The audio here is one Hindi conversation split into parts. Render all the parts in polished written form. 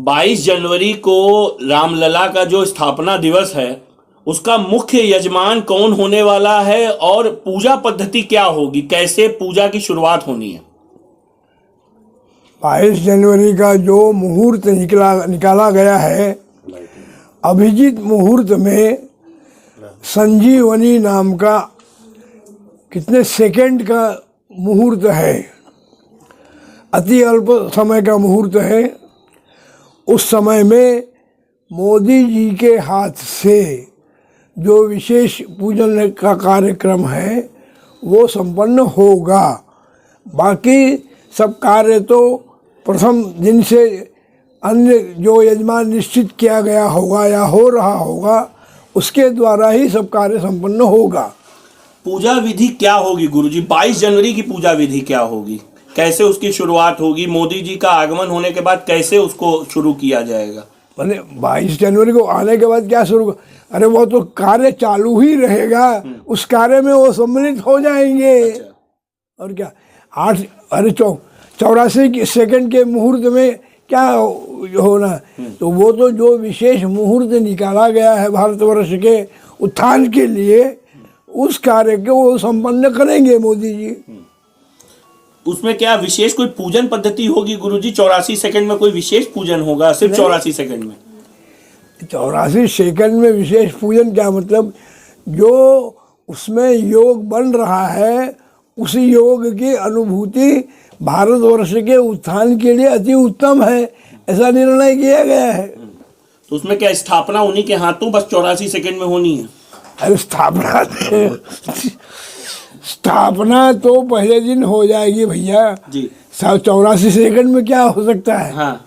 22 जनवरी को रामलला का जो स्थापना दिवस है उसका मुख्य यजमान कौन होने वाला है और पूजा पद्धति क्या होगी, कैसे पूजा की शुरुआत होनी है? 22 जनवरी का जो मुहूर्त निकाला गया है, अभिजीत मुहूर्त में संजीवनी नाम का कितने सेकंड का मुहूर्त है, अति अल्प समय का मुहूर्त है। उस समय में मोदी जी के हाथ से जो विशेष पूजन का कार्यक्रम है वो संपन्न होगा। बाकी सब कार्य तो प्रथम दिन से अन्य जो यजमान निश्चित किया गया होगा या हो रहा होगा उसके द्वारा ही सब कार्य संपन्न होगा। पूजा विधि क्या होगी गुरुजी? 22 जनवरी की पूजा विधि क्या होगी, कैसे उसकी शुरुआत होगी? मोदी जी का आगमन होने के बाद कैसे उसको शुरू किया जाएगा? मैंने 22 जनवरी को आने के बाद क्या शुरू, अरे वो तो कार्य चालू ही रहेगा, उस कार्य में वो सम्मिलित हो जाएंगे। अच्छा। और क्या 84 सेकंड के मुहूर्त में क्या होना, तो वो तो जो विशेष मुहूर्त निकाला गया है भारतवर्ष के उत्थान के लिए, उस कार्य को वो संपन्न करेंगे मोदी जी। उसमें क्या विशेष कोई पूजन पद्धति होगी गुरुजी? 84 सेकंड में कोई विशेष पूजन होगा? सिर्फ 84 सेकंड में? 84 सेकंड में विशेष पूजन क्या मतलब, जो उसमें योग बन रहा है उसी योग की अनुभूति भारतवर्ष के उत्थान के लिए अति उत्तम है, ऐसा निर्णय किया गया है। तो उसमें क्या स्थापना उन्हीं के हाथों बस 84 सेकंड में होनी है? अरे स्थापना तो पहले दिन हो जाएगी भैया जी। 84 सेकंड में क्या हो सकता है? हाँ।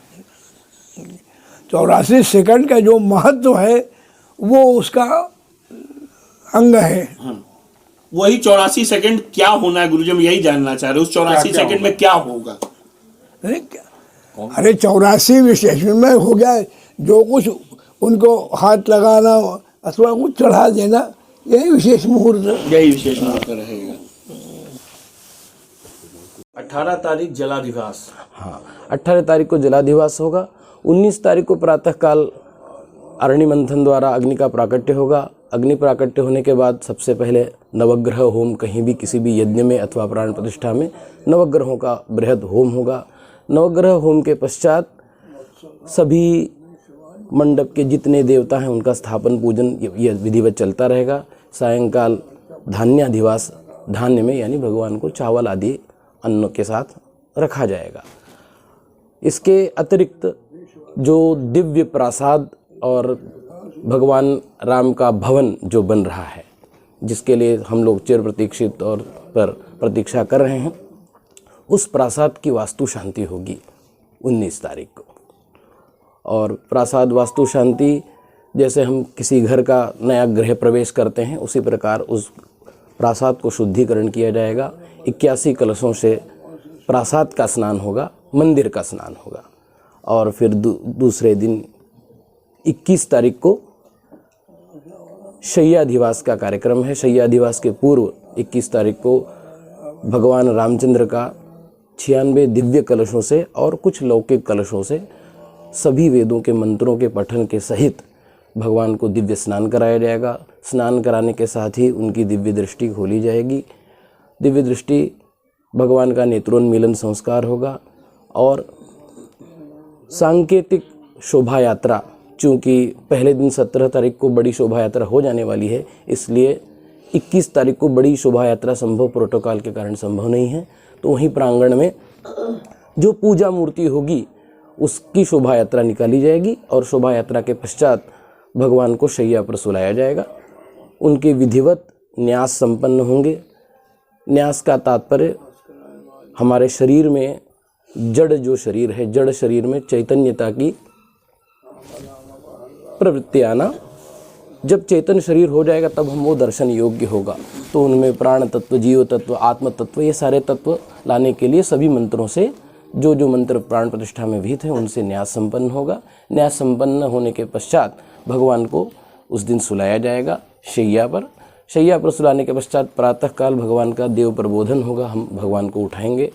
84 सेकंड का जो महत्व है वो उसका अंग है। हाँ। वही 84 सेकंड क्या होना है गुरुजी, हम यही जानना चाह रहे हैं। उस 84 सेकंड में क्या होगा? अरे 84 विशेष में हो गया, जो कुछ उनको हाथ लगाना अथवा कुछ चढ़ा देना, यही विशेष मुहूर्त रहेगा। 18 तारीख जलाधिवास। हाँ, 18 तारीख को जलाधिवास होगा। 19 तारीख को प्रातःकाल अरणि मंथन द्वारा अग्नि का प्राकट्य होगा। अग्नि प्राकट्य होने के बाद सबसे पहले नवग्रह होम, कहीं भी किसी भी यज्ञ में अथवा प्राण प्रतिष्ठा में नवग्रहों का बृहद होम होगा। नवग्रह होम के पश्चात सभी मंडप के जितने देवता हैं उनका स्थापन पूजन यह विधिवत चलता रहेगा। सायंकाल धान्याधिवास, धान्य में यानी भगवान को चावल आदि अन्न के साथ रखा जाएगा। इसके अतिरिक्त जो दिव्य प्रासाद और भगवान राम का भवन जो बन रहा है, जिसके लिए हम लोग चिर प्रतीक्षित तौर पर प्रतीक्षा कर रहे हैं, उस प्रासाद की वास्तु शांति होगी 19 तारीख को। और प्रासाद वास्तु शांति जैसे हम किसी घर का नया गृह प्रवेश करते हैं, उसी प्रकार उस प्रासाद को शुद्धिकरण किया जाएगा। 81 कलशों से प्रासाद का स्नान होगा, मंदिर का स्नान होगा। और फिर दूसरे दिन 21 तारीख को शय्याधिवास का कार्यक्रम है। शय्याधिवास के पूर्व 21 तारीख को भगवान रामचंद्र का 96 दिव्य कलशों से और कुछ लौकिक कलशों से सभी वेदों के मंत्रों के पठन के सहित भगवान को दिव्य स्नान कराया जाएगा। स्नान कराने के साथ ही उनकी दिव्य दृष्टि खोली जाएगी। दिव्य दृष्टि भगवान का नेत्रोन्मीलन संस्कार होगा। और सांकेतिक शोभा यात्रा, चूँकि पहले दिन 17 तारीख को बड़ी शोभा यात्रा हो जाने वाली है, इसलिए 21 तारीख को बड़ी शोभा यात्रा संभव प्रोटोकॉल के कारण संभव नहीं है। तो वहीं प्रांगण में जो पूजा मूर्ति होगी उसकी शोभा यात्रा निकाली जाएगी और शोभा यात्रा के पश्चात भगवान को शैया पर सुलाया जाएगा। उनके विधिवत न्यास संपन्न होंगे। न्यास का तात्पर्य हमारे शरीर में जड़ जो शरीर है, जड़ शरीर में चैतन्यता की प्रवृत्ति आना, जब चेतन शरीर हो जाएगा तब हम वो दर्शन योग्य होगा। तो उनमें प्राण तत्व, जीव तत्व, आत्म तत्व, ये सारे तत्व लाने के लिए सभी मंत्रों से जो जो मंत्र प्राण प्रतिष्ठा में विहित हैं उनसे न्यास संपन्न होगा। न्यास संपन्न होने के पश्चात भगवान को उस दिन सुलाया जाएगा शैया पर। शैया पर सुलाने के पश्चात प्रातःकाल भगवान का देव प्रबोधन होगा। हम भगवान को उठाएंगे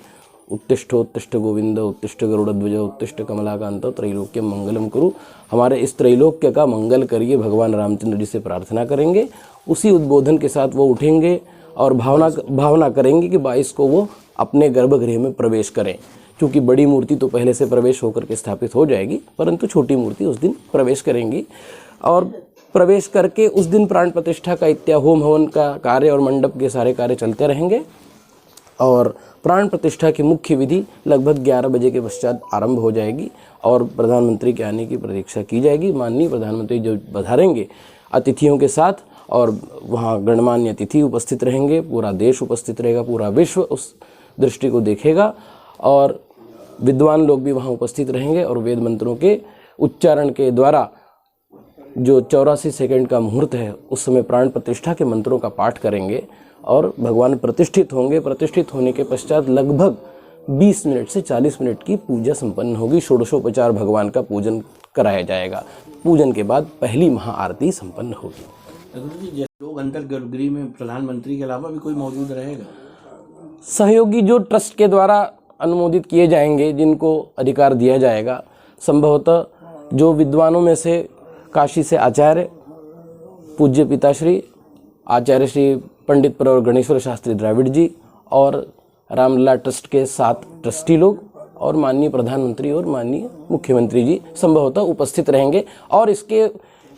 उत्तिष्ठोत्तिष्ठ गोविंद उत्तिष्ठ गरुड़ध्वज उत्तिष्ठ कमलाकांत त्रैलोक्यम मंगलम कुरु। हमारे इस त्रैलोक्य का मंगल करिए, भगवान रामचंद्र जी से प्रार्थना करेंगे। उसी उद्बोधन के साथ वो उठेंगे और भावना करेंगे कि 22 को वो अपने गर्भगृह में प्रवेश करें। क्योंकि बड़ी मूर्ति तो पहले से प्रवेश होकर के स्थापित हो जाएगी, परंतु छोटी मूर्ति उस दिन प्रवेश करेंगी। और प्रवेश करके उस दिन प्राण प्रतिष्ठा का होम हवन का कार्य और मंडप के सारे कार्य चलते रहेंगे। और प्राण प्रतिष्ठा की मुख्य विधि लगभग 11 बजे के पश्चात आरंभ हो जाएगी और प्रधानमंत्री के आने की प्रतीक्षा की जाएगी। माननीय प्रधानमंत्री जो पधारेंगे अतिथियों के साथ, और वहाँ गणमान्य अतिथि उपस्थित रहेंगे, पूरा देश उपस्थित रहेगा, पूरा विश्व उस दृष्टि को देखेगा और विद्वान लोग भी वहाँ उपस्थित रहेंगे। और वेद मंत्रों के उच्चारण के द्वारा जो 84 सेकंड का मुहूर्त है, उस समय प्राण प्रतिष्ठा के मंत्रों का पाठ करेंगे और भगवान प्रतिष्ठित होंगे। प्रतिष्ठित होने के पश्चात लगभग 20 मिनट से 40 मिनट की पूजा संपन्न होगी। षोडशोपचार भगवान का पूजन कराया जाएगा। पूजन के बाद पहली महाआरती संपन्न होगी। लोग अंदर गर्भगृह में प्रधानमंत्री के अलावा भी कोई मौजूद रहेगा? सहयोगी जो ट्रस्ट के द्वारा अनुमोदित किए जाएंगे, जिनको अधिकार दिया जाएगा, संभवतः जो विद्वानों में से काशी से आचार्य पूज्य पिताश्री आचार्य श्री पंडित प्रवर गणेश्वर शास्त्री द्राविड़ जी और रामलला ट्रस्ट के 7 ट्रस्टी लोग और माननीय प्रधानमंत्री और माननीय मुख्यमंत्री जी संभवतः उपस्थित रहेंगे और इसके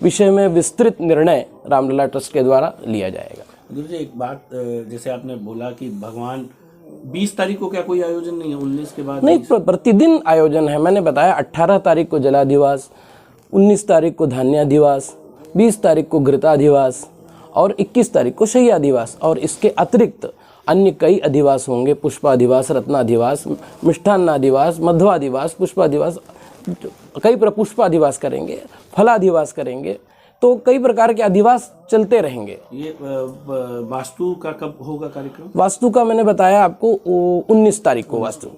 विषय में विस्तृत निर्णय रामलला ट्रस्ट के द्वारा लिया जाएगा। जी एक बात, जैसे आपने बोला कि भगवान 20 तारीख को क्या कोई आयोजन नहीं है? 19 के बाद नहीं, प्रतिदिन आयोजन है। मैंने बताया 18 तारीख को जलाधिवास, 19 तारीख को धान्याधिवास, 20 तारीख को घृताधिवास और 21 तारीख को शय्याधिवास। और इसके अतिरिक्त अन्य कई अधिवास होंगे, पुष्पाधिवास, रत्नाधिवास, मिष्ठान्नाधिवास, मध्वाधिवास, पुष्पाधिवास, कई पुष्पाधिवास करेंगे, फलाधिवास करेंगे। तो कई प्रकार के अधिवास चलते रहेंगे। ये वास्तु का कब होगा कार्यक्रम? वास्तु का मैंने बताया आपको 19 तारीख को वास्तु।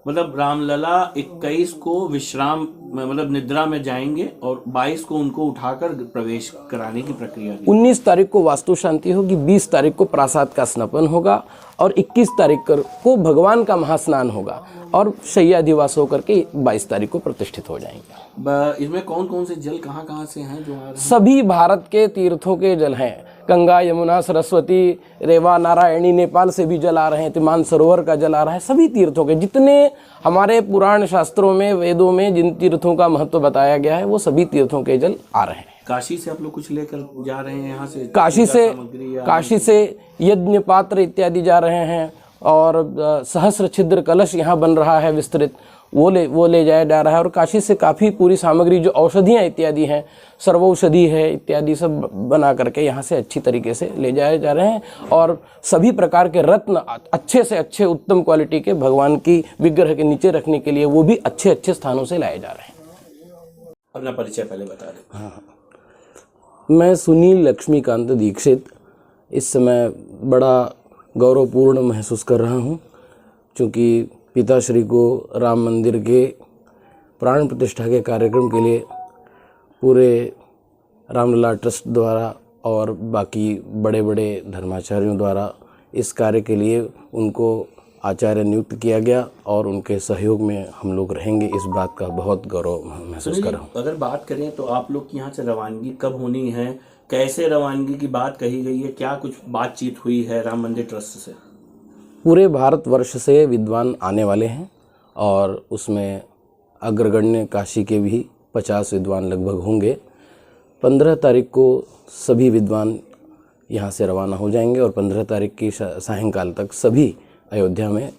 मतलब रामलला 21 को विश्राम मतलब निद्रा में जाएंगे और 22 को उनको उठाकर प्रवेश कराने की प्रक्रिया। 19 तारीख को वास्तु शांति होगी, 20 तारीख को प्रासाद का स्नापन होगा और 21 तारीख को भगवान का महास्नान होगा और शय्याधिवास होकर के 22 तारीख को प्रतिष्ठित हो जाएंगे। इसमें कौन कौन से जल कहाँ से हैं जो आ रहे हैं? सभी भारत के तीर्थों के जल हैं। गंगा, यमुना, सरस्वती, रेवा, नारायणी, नेपाल से भी जल आ रहे हैं, तिमान सरोवर का जल आ रहा है। सभी तीर्थों के, जितने हमारे पुराण शास्त्रों में, वेदों में जिन तीर्थों का महत्व बताया गया है, वो सभी तीर्थों के जल आ रहे हैं। काशी से आप लोग कुछ लेकर जा रहे हैं? यहाँ से काशी से यज्ञ पात्र इत्यादि जा रहे हैं और सहस्र छिद्र कलश यहाँ बन रहा है विस्तृत, वो ले जाया जा रहा है। और काशी से काफ़ी पूरी सामग्री जो औषधियाँ इत्यादि हैं, सर्वौषधि है इत्यादि सब बना करके यहाँ से अच्छी तरीके से ले जाए जा रहे हैं। और सभी प्रकार के रत्न अच्छे से अच्छे उत्तम क्वालिटी के भगवान की विग्रह के नीचे रखने के लिए वो भी अच्छे अच्छे स्थानों से लाए जा रहे हैं। अपना परिचय पहले बता दें। हाँ, मैं सुनील लक्ष्मीकांत दीक्षित इस समय बड़ा गौरवपूर्ण महसूस कर रहा हूँ, क्योंकि पिताश्री को राम मंदिर के प्राण प्रतिष्ठा के कार्यक्रम के लिए पूरे रामलला ट्रस्ट द्वारा और बाकी बड़े बड़े धर्माचार्यों द्वारा इस कार्य के लिए उनको आचार्य नियुक्त किया गया और उनके सहयोग में हम लोग रहेंगे। इस बात का बहुत गौरव महसूस कर रहा हूँ। अगर बात करें तो आप लोग की यहाँ से रवानगी कब होनी है, कैसे रवानगी की बात कही गई है, क्या कुछ बातचीत हुई है राम मंदिर ट्रस्ट से? पूरे भारतवर्ष से विद्वान आने वाले हैं और उसमें अग्रगण्य काशी के भी 50 विद्वान लगभग होंगे। 15 तारीख को सभी विद्वान यहाँ से रवाना हो जाएंगे और 15 तारीख की सायंकाल तक सभी अयोध्या में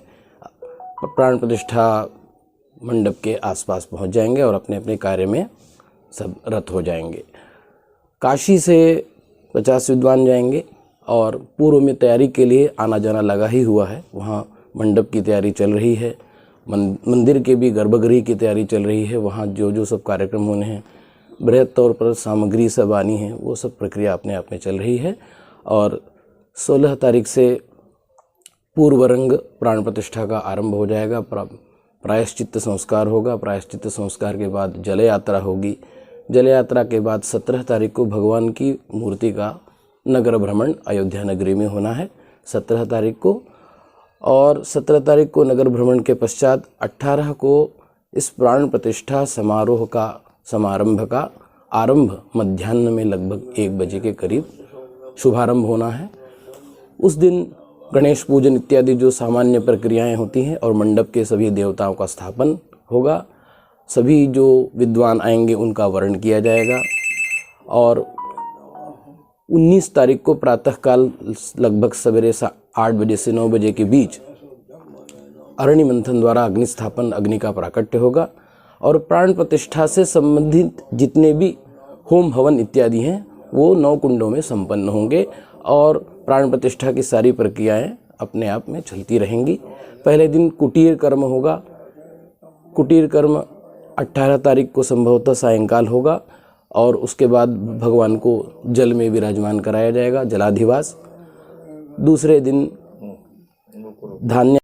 प्राण प्रतिष्ठा मंडप के आसपास पहुँच जाएंगे और अपने अपने कार्य में सब रत हो जाएंगे। काशी से 50 विद्वान जाएंगे और पूर्व में तैयारी के लिए आना जाना लगा ही हुआ है। वहाँ मंडप की तैयारी चल रही है, मंदिर के भी गर्भगृह की तैयारी चल रही है। वहाँ जो जो सब कार्यक्रम होने हैं, बृहद तौर पर सामग्री सब आनी है, वो सब प्रक्रिया अपने आप में चल रही है। और 16 तारीख से पूर्व रंग प्राण प्रतिष्ठा का आरंभ हो जाएगा। प्रायश्चित्त संस्कार होगा। प्रायश्चित्त संस्कार के बाद जल यात्रा होगी। जल यात्रा के बाद 17 तारीख को भगवान की मूर्ति का नगर भ्रमण अयोध्या नगरी में होना है 17 तारीख को। और 17 तारीख को नगर भ्रमण के पश्चात 18 को इस प्राण प्रतिष्ठा समारोह का समारंभ का आरंभ मध्याह्न में लगभग 1 बजे के करीब शुभारंभ होना है। उस दिन गणेश पूजन इत्यादि जो सामान्य प्रक्रियाएं होती हैं और मंडप के सभी देवताओं का स्थापन होगा। सभी जो विद्वान आएंगे उनका वरण किया जाएगा और 19 तारीख को प्रातःकाल लगभग सवेरे 8 बजे से 9 बजे के बीच अरणि मंथन द्वारा अग्नि स्थापन अग्नि का प्राकट्य होगा और प्राण प्रतिष्ठा से संबंधित जितने भी होम हवन इत्यादि हैं वो 9 कुंडों में संपन्न होंगे और प्राण प्रतिष्ठा की सारी प्रक्रियाएं अपने आप में चलती रहेंगी। पहले दिन कुटीर कर्म होगा। कुटीर कर्म 18 तारीख को संभवतः सायंकाल होगा और उसके बाद भगवान को जल में विराजमान कराया जाएगा, जलाधिवास। दूसरे दिन धान्य